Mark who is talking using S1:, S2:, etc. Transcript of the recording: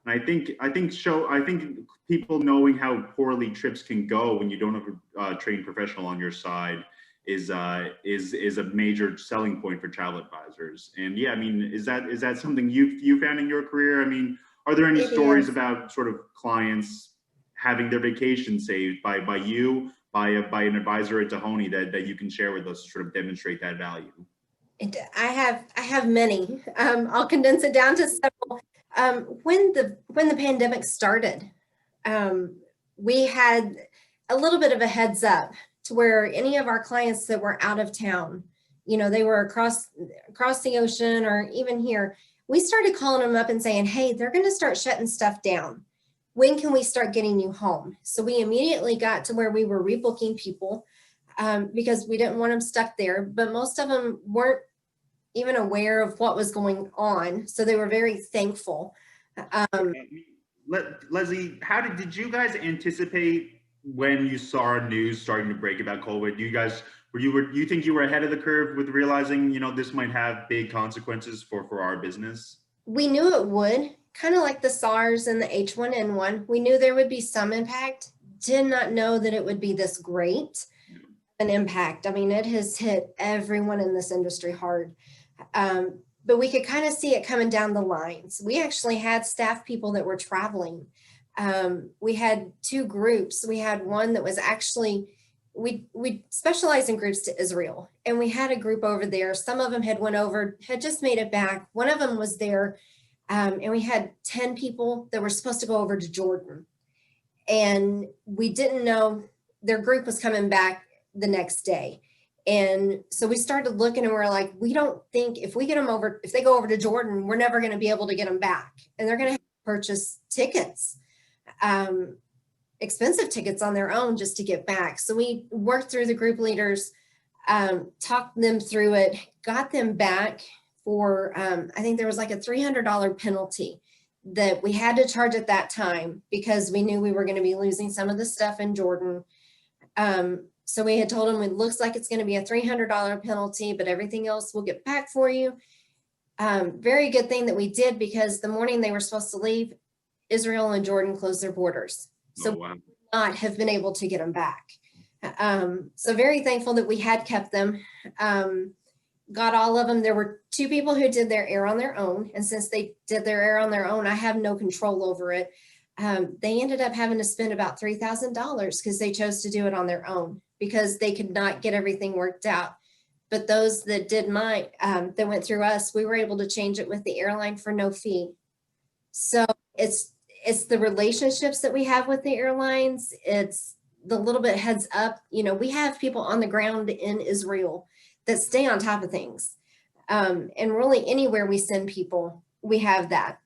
S1: And I think people knowing how poorly trips can go when you don't have a trained professional on your side is a major selling point for travel advisors. And yeah, I mean, is that something you found in your career? I mean, are there any
S2: It
S1: stories
S2: is.
S1: about sort of clients having their vacation saved by you, by an advisor at Dehoney that you can share with us to sort of demonstrate that value?
S2: I have many. I'll condense it down to several. When the pandemic started, we had a little bit of a heads up to where any of our clients that were out of town, they were across the ocean or even here, we started calling them up and saying, hey, they're going to start shutting stuff down. When can we start getting you home? So we immediately got to where we were rebooking people because we didn't want them stuck there, but most of them weren't even aware of what was going on. So they were very thankful.
S1: Leslie, did you guys anticipate when you saw news starting to break about COVID? You think you were ahead of the curve with realizing, this might have big consequences for our business?
S2: We knew it would, kind of like the SARS and the H1N1. We knew there would be some impact, did not know that it would be this great an impact. I mean, it has hit everyone in this industry hard. But we could kind of see it coming down the lines. We actually had staff people that were traveling. We had two groups. We had one that was actually, we specialize in groups to Israel, and we had a group over there. Some of them had just made it back. One of them was there, and we had 10 people that were supposed to go over to Jordan. And we didn't know their group was coming back the next day. And so we started looking and we're like, we don't think if they go over to Jordan, we're never going to be able to get them back. And they're going to have to purchase tickets, expensive tickets on their own just to get back. So we worked through the group leaders, talked them through it, got them back for, I think there was like a $300 penalty that we had to charge at that time because we knew we were going to be losing some of the stuff in Jordan. So we had told them it looks like it's going to be a $300 penalty, but everything else we'll get back for you. Very good thing that we did, because the morning they were supposed to leave, Israel and Jordan closed their borders. So we would not have been able to get them back. So very thankful that we had kept them, got all of them. There were two people who did their air on their own. And since they did their air on their own, I have no control over it. They ended up having to spend about $3,000 because they chose to do it on their own, because they could not get everything worked out. But those that did that went through us, we were able to change it with the airline for no fee. So it's the relationships that we have with the airlines. It's the little bit heads up. We have people on the ground in Israel that stay on top of things. And really anywhere we send people, we have that.